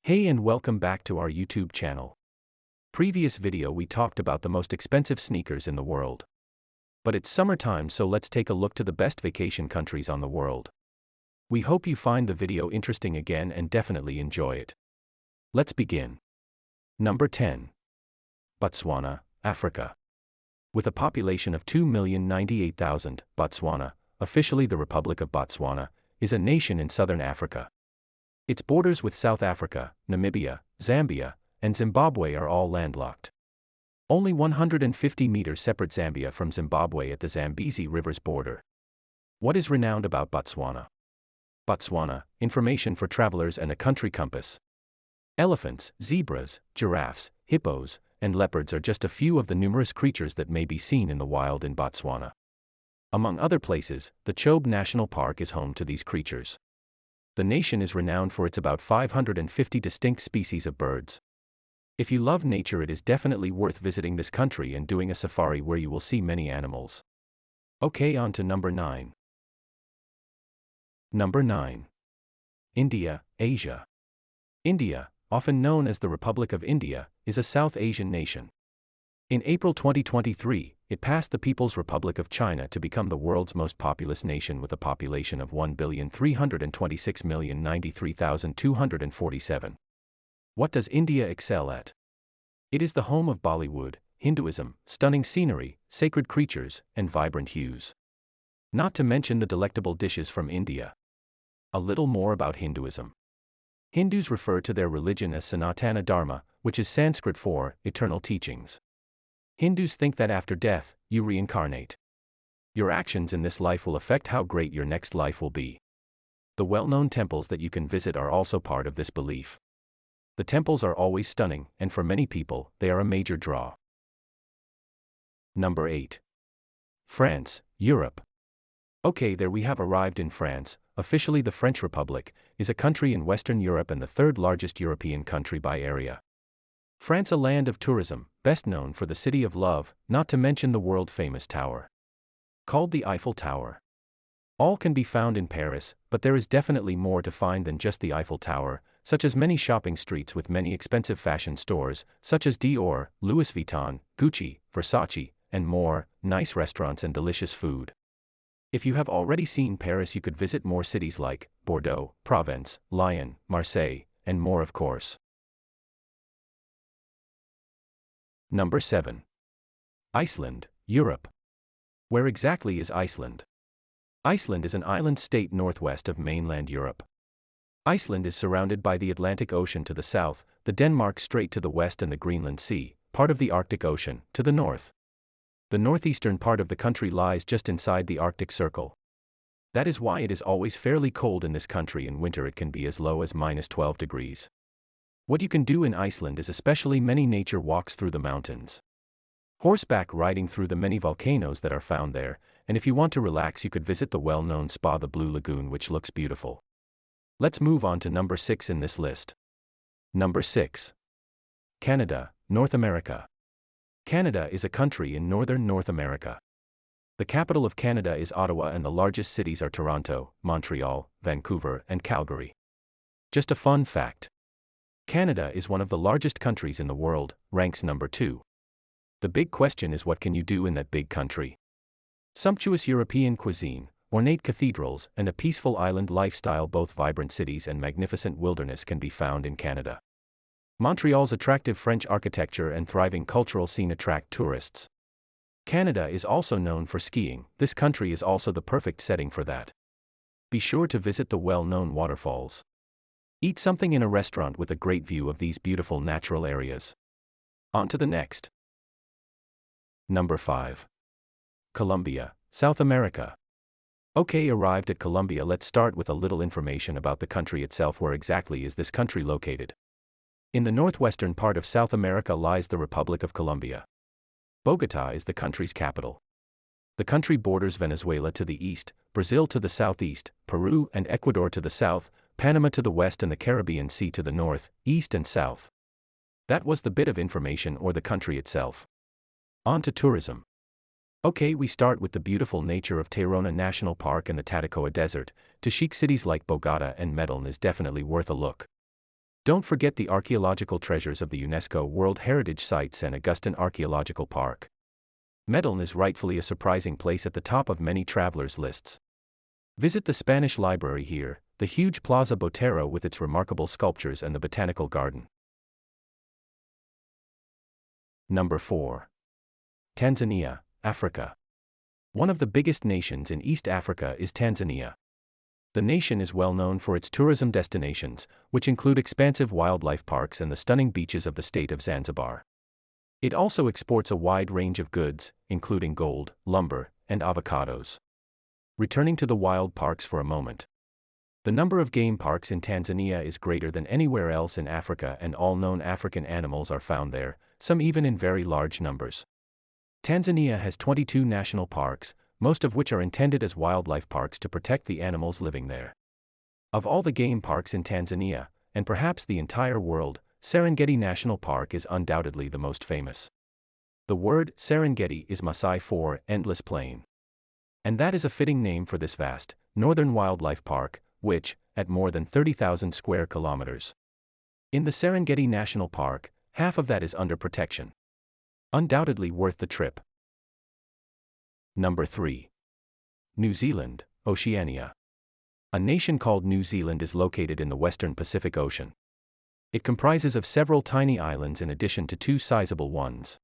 Hey and welcome back to our YouTube channel. Previous video we talked about the most expensive sneakers in the world. But it's summertime, so let's take a look to the best vacation countries on the world. We hope you find the video interesting again and definitely enjoy it. Let's begin. Number 10. Botswana, Africa. With a population of 2,098,000, Botswana, officially the Republic of Botswana, is a nation in southern Africa. Its borders with South Africa, Namibia, Zambia, and Zimbabwe are all landlocked. Only 150 meters separate Zambia from Zimbabwe at the Zambezi River's border. What is renowned about Botswana? Botswana, information for travelers and a country compass. Elephants, zebras, giraffes, hippos, and leopards are just a few of the numerous creatures that may be seen in the wild in Botswana. Among other places, the Chobe National Park is home to these creatures. The nation is renowned for its about 550 distinct species of birds. If you love nature, it is definitely worth visiting this country and doing a safari where you will see many animals. Okay, on to number 9. Number 9. India, Asia. India, often known as the Republic of India, is a South Asian nation. In April 2023, it passed the People's Republic of China to become the world's most populous nation with a population of 1,326,093,247. What does India excel at? It is the home of Bollywood, Hinduism, stunning scenery, sacred creatures, and vibrant hues. Not to mention the delectable dishes from India. A little more about Hinduism. Hindus refer to their religion as Sanatana Dharma, which is Sanskrit for eternal teachings. Hindus think that after death, you reincarnate. Your actions in this life will affect how great your next life will be. The well-known temples that you can visit are also part of this belief. The temples are always stunning, and for many people, they are a major draw. Number 8. France, Europe. Okay, there we have arrived in France. Officially the French Republic is a country in Western Europe and the third largest European country by area. France, a land of tourism, best known for the City of Love, not to mention the world-famous tower. Called the Eiffel Tower. All can be found in Paris, but there is definitely more to find than just the Eiffel Tower, such as many shopping streets with many expensive fashion stores, such as Dior, Louis Vuitton, Gucci, Versace, and more, nice restaurants and delicious food. If you have already seen Paris, you could visit more cities like Bordeaux, Provence, Lyon, Marseille, and more of course. Number 7. Iceland, Europe. Where exactly is Iceland? Iceland is an island state northwest of mainland Europe. Iceland is surrounded by the Atlantic Ocean to the south, the Denmark Strait to the west, and the Greenland Sea, part of the Arctic Ocean, to the north. The northeastern part of the country lies just inside the Arctic Circle. That is why it is always fairly cold in this country. In winter it can be as low as -12 degrees. What you can do in Iceland is especially many nature walks through the mountains. Horseback riding through the many volcanoes that are found there, and if you want to relax you could visit the well-known spa the Blue Lagoon, which looks beautiful. Let's move on to number 6 in this list. Number 6. Canada, North America. Canada is a country in northern North America. The capital of Canada is Ottawa and the largest cities are Toronto, Montreal, Vancouver, and Calgary. Just a fun fact. Canada is one of the largest countries in the world, ranks number 2. The big question is, what can you do in that big country? Sumptuous European cuisine, ornate cathedrals, and a peaceful island lifestyle. Both vibrant cities and magnificent wilderness can be found in Canada. Montreal's attractive French architecture and thriving cultural scene attract tourists. Canada is also known for skiing. This country is also the perfect setting for that. Be sure to visit the well-known waterfalls. Eat something in a restaurant with a great view of these beautiful natural areas. On to the next. Number 5. Colombia, South America. Okay, arrived at Colombia. Let's start with a little information about the country itself. Where exactly is this country located? In the northwestern part of South America lies the Republic of Colombia. Bogotá is the country's capital. The country borders Venezuela to the east, Brazil to the southeast, Peru and Ecuador to the south, Panama to the west, and the Caribbean Sea to the north, east and south. That was the bit of information or the country itself. On to tourism. Okay, we start with the beautiful nature of Tayrona National Park and the Tatacoa Desert. To chic cities like Bogota and Medellin is definitely worth a look. Don't forget the archaeological treasures of the UNESCO World Heritage Sites and Augustin Archaeological Park. Medellin is rightfully a surprising place at the top of many travelers' lists. Visit the Spanish Library here, the huge Plaza Botero with its remarkable sculptures and the Botanical Garden. Number 4. Tanzania, Africa. One of the biggest nations in East Africa is Tanzania. The nation is well known for its tourism destinations, which include expansive wildlife parks and the stunning beaches of the state of Zanzibar. It also exports a wide range of goods, including gold, lumber, and avocados. Returning to the wild parks for a moment. The number of game parks in Tanzania is greater than anywhere else in Africa, and all known African animals are found there, some even in very large numbers. Tanzania has 22 national parks, most of which are intended as wildlife parks to protect the animals living there. Of all the game parks in Tanzania, and perhaps the entire world, Serengeti National Park is undoubtedly the most famous. The word Serengeti is Maasai for endless plain. And that is a fitting name for this vast, northern wildlife park, which, at more than 30,000 square kilometers. In the Serengeti National Park, half of that is under protection. Undoubtedly worth the trip. Number 3. New Zealand, Oceania. A nation called New Zealand is located in the western Pacific Ocean. It comprises of several tiny islands in addition to 2 sizable ones.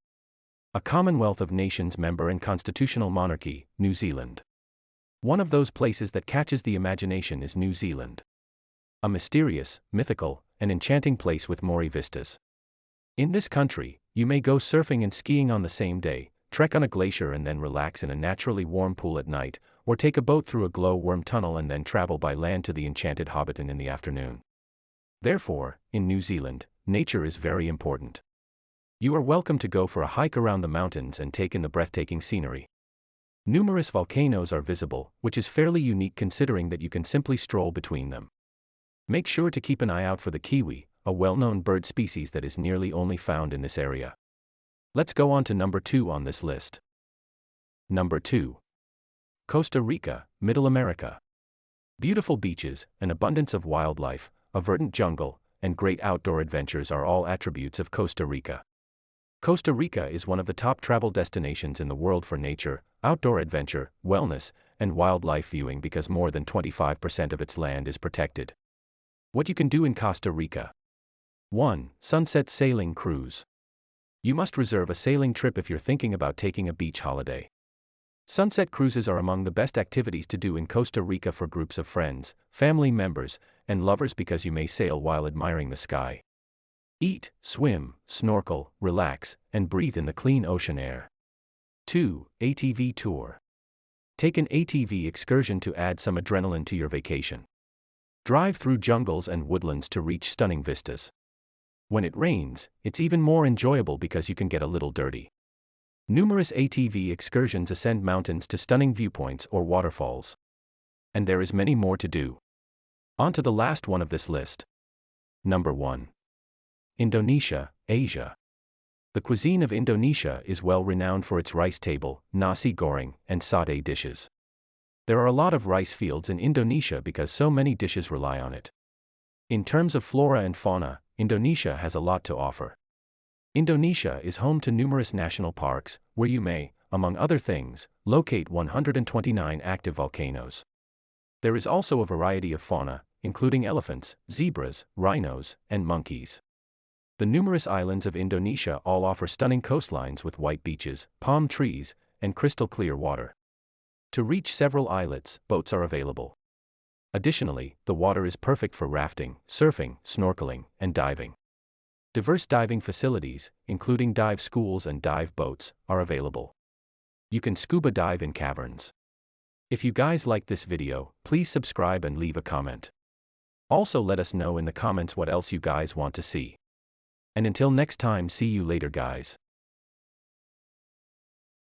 A Commonwealth of Nations member and constitutional monarchy, New Zealand. One of those places that catches the imagination is New Zealand. A mysterious, mythical, and enchanting place with Maori vistas. In this country, you may go surfing and skiing on the same day, trek on a glacier and then relax in a naturally warm pool at night, or take a boat through a glow-worm tunnel and then travel by land to the enchanted Hobbiton in the afternoon. Therefore, in New Zealand, nature is very important. You are welcome to go for a hike around the mountains and take in the breathtaking scenery. Numerous volcanoes are visible, which is fairly unique considering that you can simply stroll between them. Make sure to keep an eye out for the kiwi, a well-known bird species that is nearly only found in this area. Let's go on to number 2 on this list. Number 2. Costa Rica, Middle America. Beautiful beaches, an abundance of wildlife, a verdant jungle, and great outdoor adventures are all attributes of Costa Rica. Costa Rica is one of the top travel destinations in the world for nature, outdoor adventure, wellness, and wildlife viewing because more than 25% of its land is protected. What you can do in Costa Rica. 1. Sunset sailing cruise. You must reserve a sailing trip if you're thinking about taking a beach holiday. Sunset cruises are among the best activities to do in Costa Rica for groups of friends, family members, and lovers because you may sail while admiring the sky. Eat, swim, snorkel, relax, and breathe in the clean ocean air. 2. ATV tour. Take an ATV excursion to add some adrenaline to your vacation. Drive through jungles and woodlands to reach stunning vistas. When it rains, it's even more enjoyable because you can get a little dirty. Numerous ATV excursions ascend mountains to stunning viewpoints or waterfalls. And there is many more to do. On to the last one of this list. Number 1. Indonesia, Asia. The cuisine of Indonesia is well renowned for its rice table, nasi goreng, and satay dishes. There are a lot of rice fields in Indonesia because so many dishes rely on it. In terms of flora and fauna, Indonesia has a lot to offer. Indonesia is home to numerous national parks, where you may, among other things, locate 129 active volcanoes. There is also a variety of fauna, including elephants, zebras, rhinos, and monkeys. The numerous islands of Indonesia all offer stunning coastlines with white beaches, palm trees, and crystal clear water. To reach several islets, boats are available. Additionally, the water is perfect for rafting, surfing, snorkeling, and diving. Diverse diving facilities, including dive schools and dive boats, are available. You can scuba dive in caverns. If you guys like this video, please subscribe and leave a comment. Also let us know in the comments what else you guys want to see. And until next time, see you later guys.